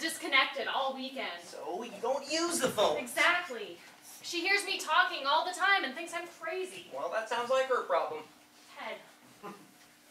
disconnected all weekend. So you don't use the phone. Exactly. She hears me talking all the time and thinks I'm crazy. Well, that sounds like her problem. Ted,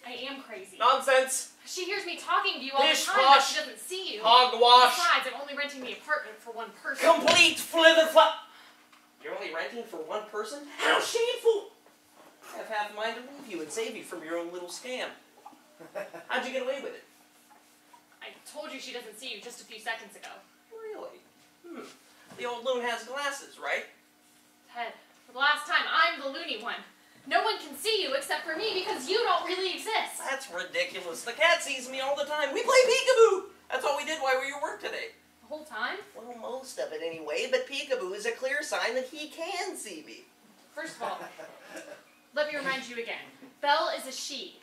I am crazy. Nonsense. She hears me talking to you all the Pish time, but posh. she doesn't see you. Hogwash. Besides, I'm only renting the apartment for one person. Complete flither-flop. You're only renting for one person? How shameful! I have half a mind to leave you and save you from your own little scam. How'd you get away with it? I told you she doesn't see you just a few seconds ago. Really? The old loon has glasses, right? Ted, for the last time, I'm the loony one. No one can see you except for me because you don't really exist. That's ridiculous. The cat sees me all the time. We play peekaboo! That's all we did while we were at work today. The whole time? Well, most of it anyway, but peekaboo is a clear sign that he can see me. First of all, let me remind you again. Belle is a she.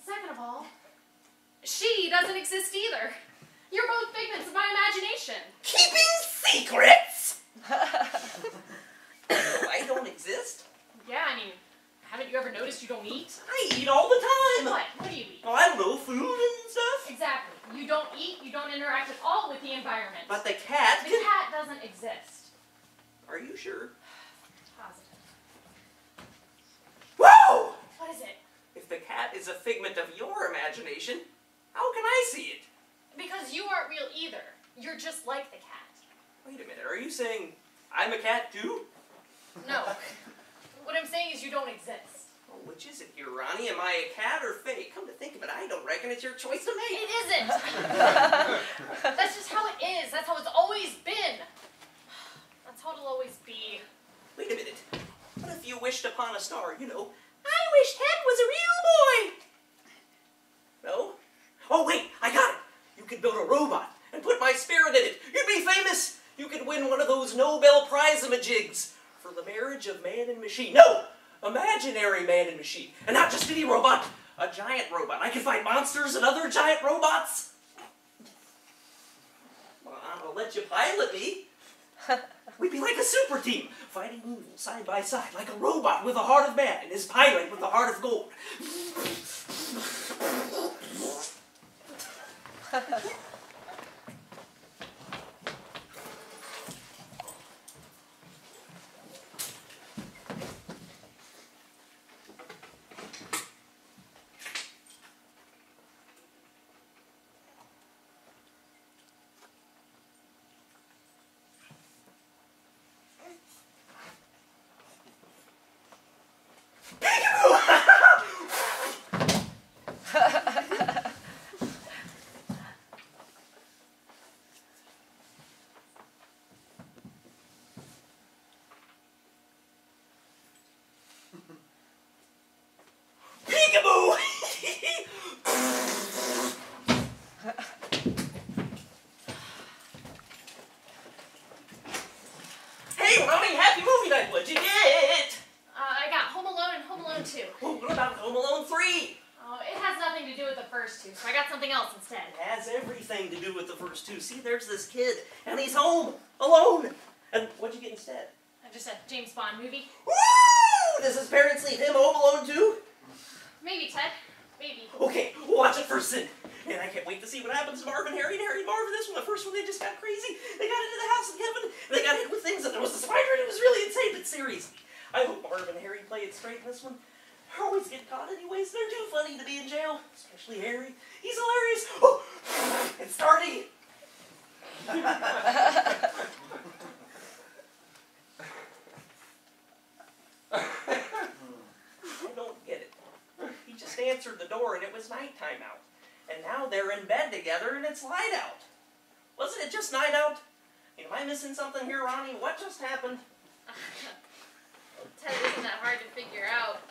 Second of all, she doesn't exist either. You're both figments of my imagination. Keeping secrets? I don't exist? Yeah, I mean, haven't you ever noticed you don't eat? I eat all the time. What? What do you eat? Oh, I don't know, food and stuff. Exactly. You don't eat, you don't interact at all with the environment. But the cat The can... cat doesn't exist. Are you sure? Positive. Whoa! What is it? If the cat is a figment of your imagination, how can I see it? Because you aren't real either. You're just like the cat. Wait a minute, are you saying I'm a cat too? No. What I'm saying is you don't exist. Well, which is it here, Ronnie? Am I a cat or fake? Come to think of it, I don't reckon it's your choice to make. It isn't. That's just how it is. That's how it's always been. That's how it'll always be. Wait a minute. What if you wished upon a star? You know, I wish Ted was a real boy. No? Oh, wait, I got it. You could build a robot and put my spirit in it. You'd be famous. You could win one of those Nobel Prize-a-majigs for the marriage of man and machine. No! Imaginary man and machine. And not just any robot. A giant robot. I can fight monsters and other giant robots. Well, I'll let you pilot me. We'd be like a super team, fighting evil side by side, like a robot with a heart of man and his pilot with a heart of gold. Peekaboo! Hey, Ronnie, happy movie night. What'd you get? I got Home Alone and Home Alone 2. Oh, what about Home Alone 3? Oh, it has nothing to do with the first two, so I got something else instead. It has everything to do with the first two. See, there's this kid, and he's home, alone. And what'd you get instead? I just a James Bond movie. Woo! Does his parents leave him home alone too? Maybe, Ted. Maybe. Okay, we'll watch it first then. And I can't wait to see what happens to Marv and Harry and Harry and Marv in this one. The first one, they just got crazy. They got into the house of Kevin, and they got hit with things, and there was a spider, and it was really insane, but seriously. I hope Marv and Harry play it straight in this one. They always get caught anyways. They're too funny to be in jail. Especially Harry. He's hilarious. Oh, it's starting. I don't get it. He just answered the door and it was nighttime out. And now they're in bed together and it's light out. Wasn't it just night out? Am I missing something here, Ronnie? What just happened? Ted, isn't that hard to figure out?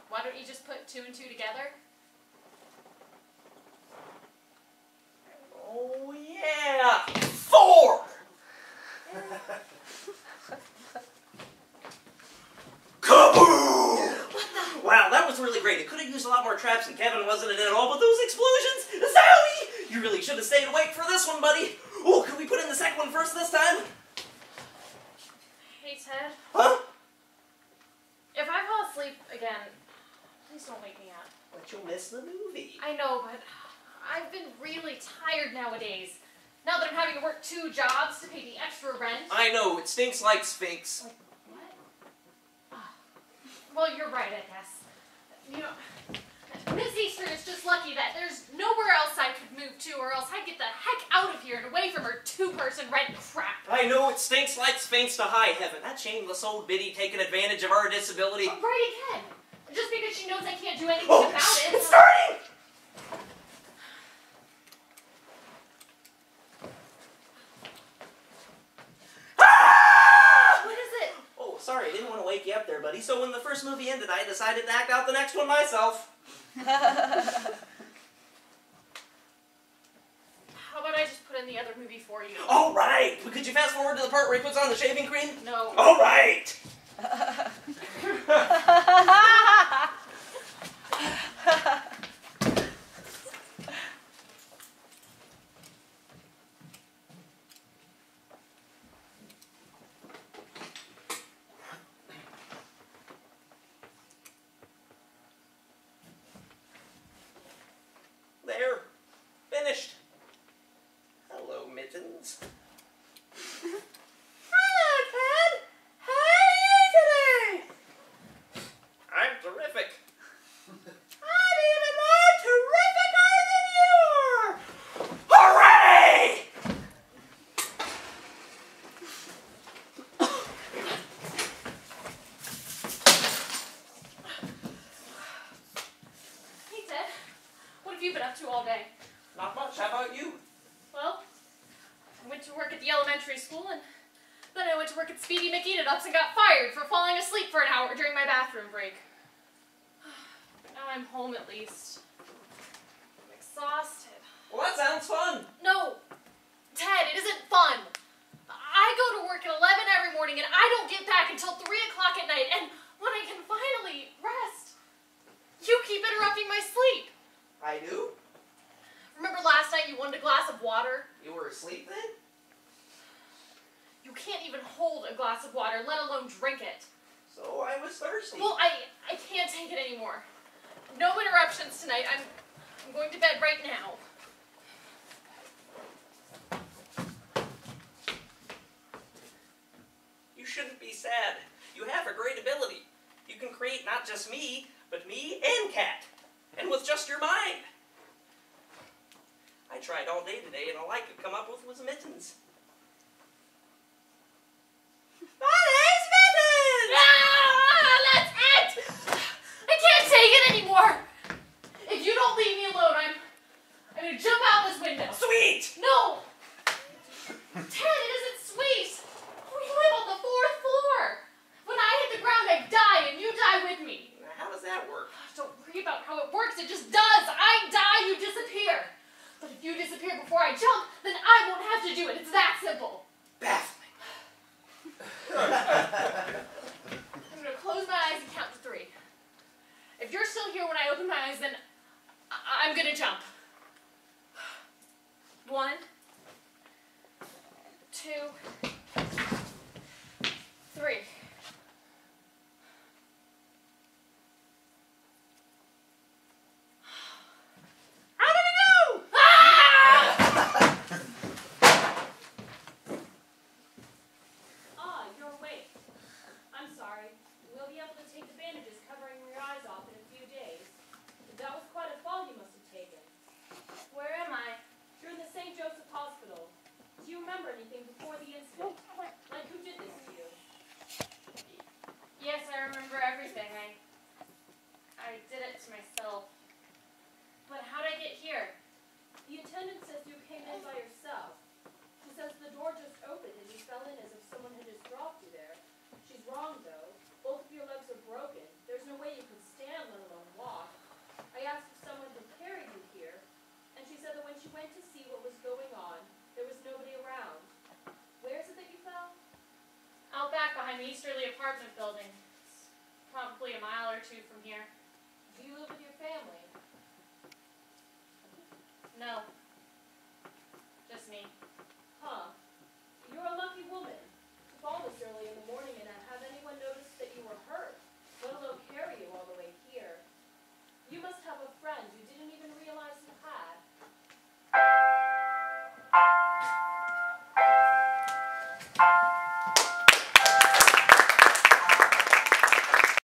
Why don't you just put 2 and 2 together? Oh, yeah! 4! Kaboom! Wow, that was really great. It could have used a lot more traps and Kevin wasn't in it at all, but those explosions! Zowie! You really should have stayed awake for this one, buddy. Oh, could we put in the second one first this time? Hey, Ted. Huh? If I fall asleep again, please don't wake me up. But you'll miss the movie. I know, but I've been really tired nowadays. Now that I'm having to work 2 jobs to pay the extra rent. I know, it stinks like Sphinx. Like, what? Well, you're right, I guess. You know, Miss Eastern is just lucky that there's nowhere else I could move to, or else I'd get the heck out of here and away from her 2-person rent crap. I know, it stinks like Sphinx to high heaven. That shameless old biddy taking advantage of our disability. Right again. Just because she knows I can't do anything Oh, about it. it's starting! What is it? Oh, sorry, I didn't want to wake you up there, buddy. So when the first movie ended, I decided to act out the next one myself. How about I just put in the other movie for you? All right! But could you fast forward to the part where he puts on the shaving cream? No. All right! There. Finished. Hello, Mittens. Hello, Ted. How are you today? I'm terrific. I'm even more terrificer than you are. Hooray! Hey, Ted. What have you been up to all day? Not much. How about you? Well, I went to work at the elementary school, and then I went to work at Speedy McEat-It-Ups and got fired for falling asleep for an hour during my bathroom break. Now I'm home at least. I'm exhausted. Well, that sounds fun. No, Ted, it isn't fun. I go to work at 11 every morning, and I don't get back until 3 o'clock at night, and when I can finally rest, you keep interrupting my sleep. I do? Remember last night you wanted a glass of water? You were asleep then? You can't even hold a glass of water, let alone drink it. So I was thirsty. Well, I can't take it anymore. No interruptions tonight. I'm going to bed right now. You shouldn't be sad. You have a great ability. You can create not just me, but me and Cat. And with just your mind. I tried all day today, and all I could come up with was Mittens. My name's Mittens! Ah, that's it! I can't take it anymore! If you don't leave me alone, I'm going to jump out this window. Sweet! No! Ted, it isn't sweet! We live on the 4th floor! When I hit the ground, I die, and you die with me. How does that work? Don't worry about how it works, it just does! I die, you disappear! But if you disappear before I jump, then I won't have to do it. It's that simple. Baffling. I'm going to close my eyes and count to 3. If you're still here when I open my eyes, then I'm going to jump. 1, 2, 3. Yes, I remember everything. I did it to myself. But how'd I get here? The attendant says you came in by yourself. She says the door just opened and you fell in as if someone had just dropped you there. She's wrong, though. Both of your legs are broken. There's no way you could stand, let alone walk. I asked if someone had carried you here, and she said that when she went to see what was going on, there was nobody around. Where is it that you fell? Out back behind the Easterly apartment building. It's probably a mile or 2 from here. Do you live with your family? No. Just me.